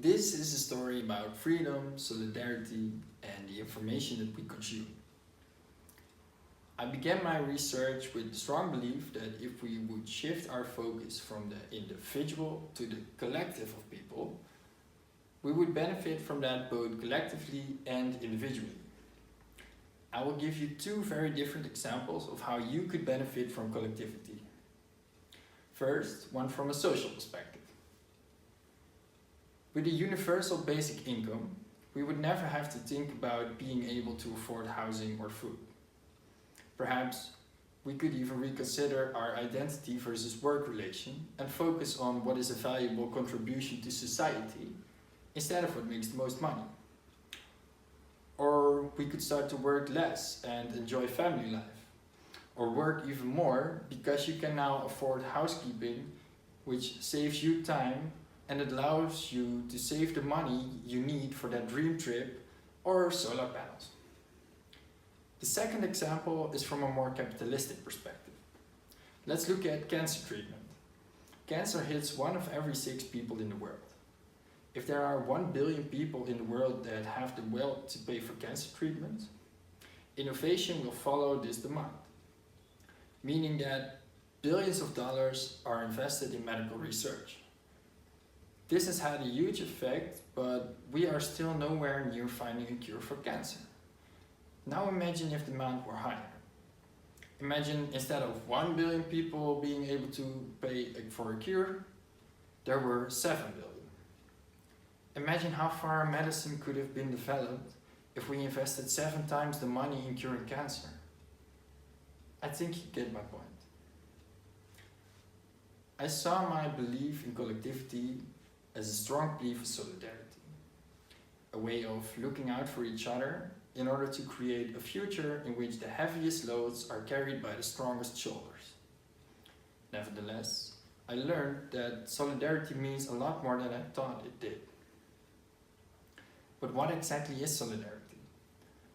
This is a story about freedom, solidarity, and the information that we consume. I began my research with the strong belief that if we would shift our focus from the individual to the collective of people, we would benefit from that both collectively and individually. I will give you two very different examples of how you could benefit from collectivity. First, one from a social perspective. With a universal basic income, we would never have to think about being able to afford housing or food. Perhaps we could even reconsider our identity versus work relation and focus on what is a valuable contribution to society instead of what makes the most money. Or we could start to work less and enjoy family life. Or work even more because you can now afford housekeeping, which saves you time and it allows you to save the money you need for that dream trip or solar panels. The second example is from a more capitalistic perspective. Let's look at cancer treatment. Cancer hits 1 of every 6 people in the world. If there are 1 billion people in the world that have the wealth to pay for cancer treatment, innovation will follow this demand, meaning that billions of dollars are invested in medical research. This has had a huge effect, but we are still nowhere near finding a cure for cancer. Now imagine if demand were higher. Imagine instead of 1 billion people being able to pay for a cure, there were 7 billion. Imagine how far medicine could have been developed if we invested 7 times the money in curing cancer. I think you get my point. I saw my belief in collectivity as a strong plea for solidarity, a way of looking out for each other in order to create a future in which the heaviest loads are carried by the strongest shoulders. Nevertheless, I learned that solidarity means a lot more than I thought it did. But what exactly is solidarity?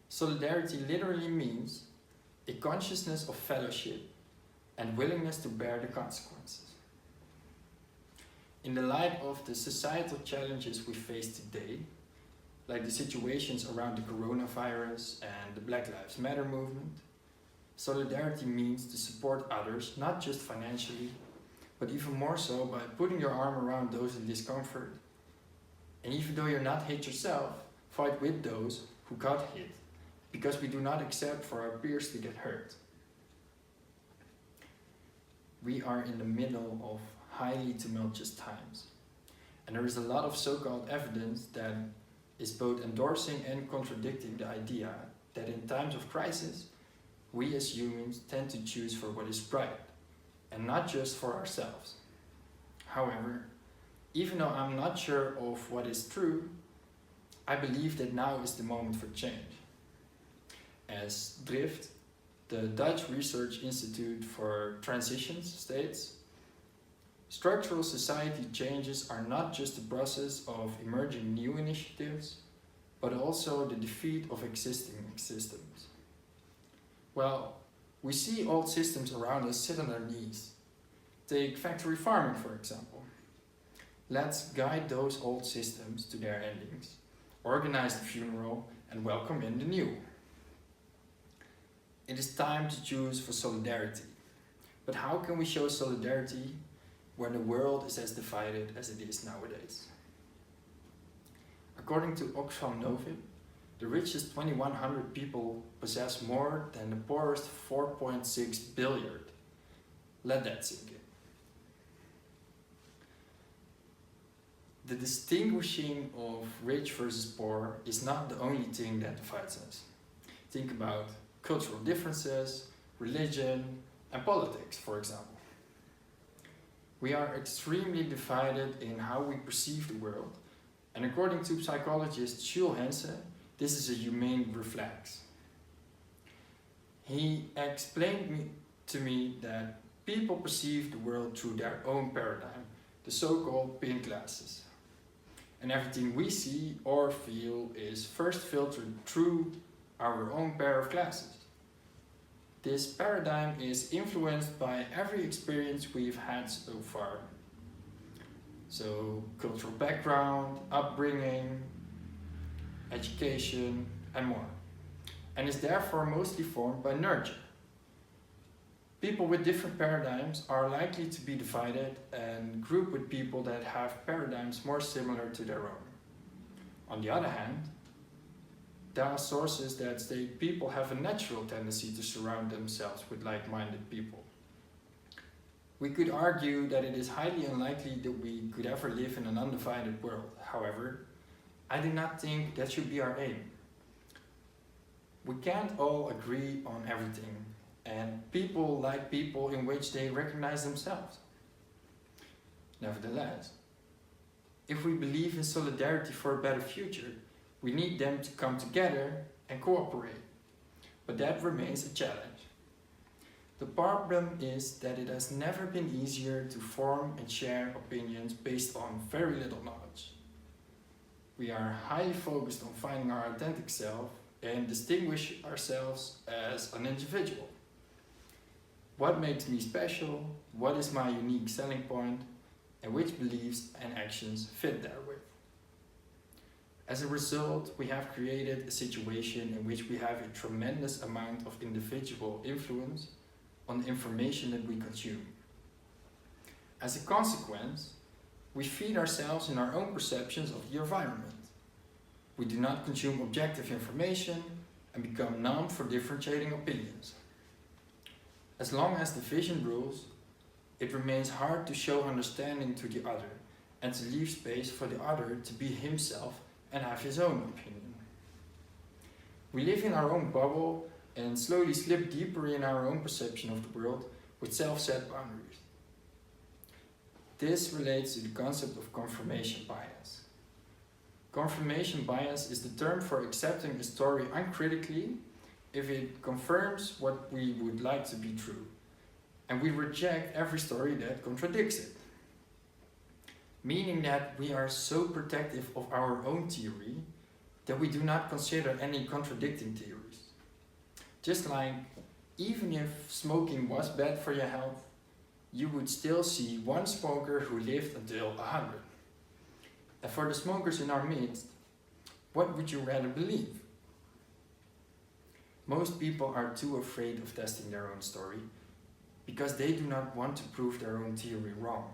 Solidarity literally means a consciousness of fellowship and willingness to bear the consequences. In the light of the societal challenges we face today, like the situations around the coronavirus and the Black Lives Matter movement, solidarity means to support others not just financially, but even more so by putting your arm around those in discomfort. And even though you're not hit yourself, fight with those who got hit, because we do not accept for our peers to get hurt. We are in the middle of highly tumultuous times, and there is a lot of so-called evidence that is both endorsing and contradicting the idea that in times of crisis, we as humans tend to choose for what is right, and not just for ourselves. However, even though I'm not sure of what is true, I believe that now is the moment for change. As Drift, the Dutch Research Institute for Transitions, states, structural society changes are not just the process of emerging new initiatives, but also the defeat of existing systems. Well, we see old systems around us sit on their knees. Take factory farming, for example. Let's guide those old systems to their endings, organize the funeral, and welcome in the new. It is time to choose for solidarity. But how can we show solidarity when the world is as divided as it is nowadays? According to Oxfam Novib, the richest 2,100 people possess more than the poorest 4.6 billion. Let that sink in. The distinguishing of rich versus poor is not the only thing that divides us. Think about cultural differences, religion, and politics, for example. We are extremely divided in how we perceive the world, and according to psychologist Jules Hense, this is a humane reflex. He explained to me that people perceive the world through their own paradigm, the so-called pink glasses. And everything we see or feel is first filtered through our own pair of glasses. This paradigm is influenced by every experience we've had so far. So cultural background, upbringing, education, and more. And is therefore mostly formed by nurture. People with different paradigms are likely to be divided and grouped with people that have paradigms more similar to their own. On the other hand, there are sources that state people have a natural tendency to surround themselves with like-minded people. We could argue that it is highly unlikely that we could ever live in an undivided world. However, I do not think that should be our aim. We can't all agree on everything, and people like people in which they recognize themselves. Nevertheless, if we believe in solidarity for a better future, we need them to come together and cooperate. But that remains a challenge. The problem is that it has never been easier to form and share opinions based on very little knowledge. We are highly focused on finding our authentic self and distinguish ourselves as an individual. What makes me special? What is my unique selling point? And which beliefs and actions fit therewith? As a result, we have created a situation in which we have a tremendous amount of individual influence on the information that we consume. As a consequence, we feed ourselves in our own perceptions of the environment. We do not consume objective information and become numb for differentiating opinions. As long as the vision rules, it remains hard to show understanding to the other and to leave space for the other to be himself and have his own opinion. We live in our own bubble and slowly slip deeper in our own perception of the world with self-set boundaries. This relates to the concept of confirmation bias. Confirmation bias is the term for accepting a story uncritically if it confirms what we would like to be true, and we reject every story that contradicts it. Meaning that we are so protective of our own theory that we do not consider any contradicting theories. Just like, even if smoking was bad for your health, you would still see one smoker who lived until 100. And for the smokers in our midst, what would you rather believe? Most people are too afraid of testing their own story because they do not want to prove their own theory wrong.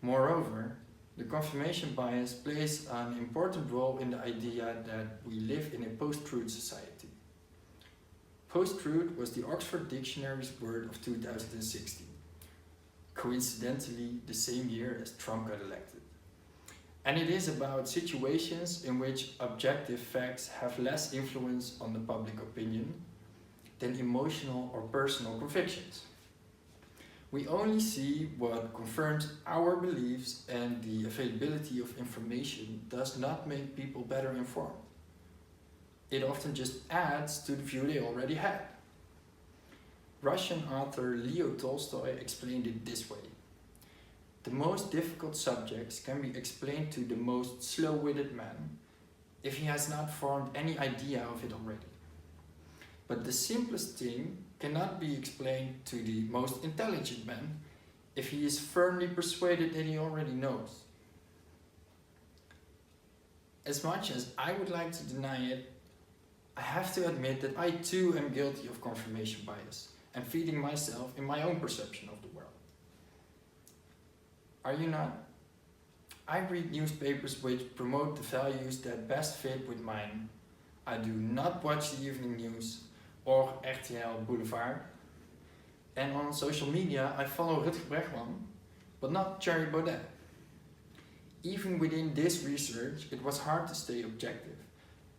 Moreover, the confirmation bias plays an important role in the idea that we live in a post-truth society. Post-truth was the Oxford Dictionary's word of 2016, coincidentally the same year as Trump got elected. And it is about situations in which objective facts have less influence on the public opinion than emotional or personal convictions. We only see what confirms our beliefs, and the availability of information does not make people better informed. It often just adds to the view they already had. Russian author Leo Tolstoy explained it this way: the most difficult subjects can be explained to the most slow-witted man if he has not formed any idea of it already. But the simplest thing cannot be explained to the most intelligent man if he is firmly persuaded that he already knows. As much as I would like to deny it, I have to admit that I too am guilty of confirmation bias and feeding myself in my own perception of the world. Are you not? I read newspapers which promote the values that best fit with mine. I do not watch the evening news or RTL Boulevard. And on social media I follow Rutger Bregman, but not Thierry Baudet. Even within this research, it was hard to stay objective,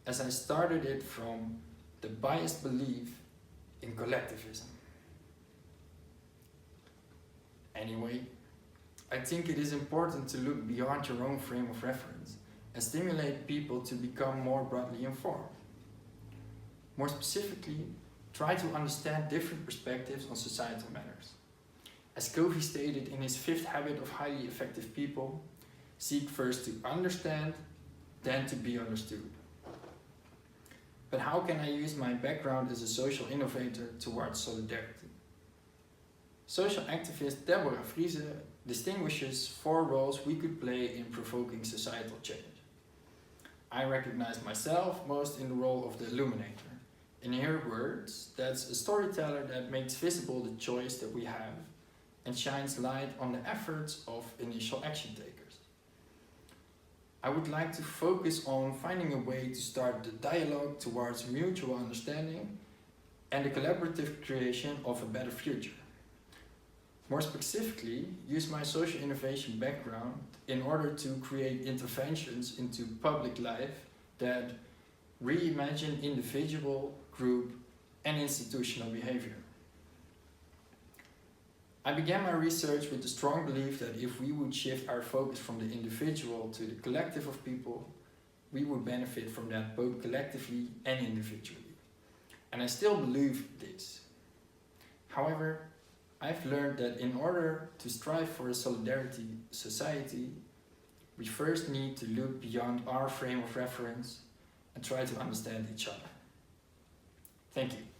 as I started it from the biased belief in collectivism. Anyway, I think it is important to look beyond your own frame of reference and stimulate people to become more broadly informed. More specifically, try to understand different perspectives on societal matters. As Covey stated in his 5th habit of highly effective people, seek first to understand, then to be understood. But how can I use my background as a social innovator towards solidarity? social activist Deborah Friese distinguishes 4 roles we could play in provoking societal change. I recognize myself most in the role of the illuminator. In her words, that's a storyteller that makes visible the choice that we have and shines light on the efforts of initial action takers. I would like to focus on finding a way to start the dialogue towards mutual understanding and the collaborative creation of a better future. More specifically, use my social innovation background in order to create interventions into public life that reimagine individual, group, and institutional behavior. I began my research with the strong belief that if we would shift our focus from the individual to the collective of people, we would benefit from that both collectively and individually. And I still believe this. However, I've learned that in order to strive for a solidarity society, we first need to look beyond our frame of reference and try to understand each other. Thank you.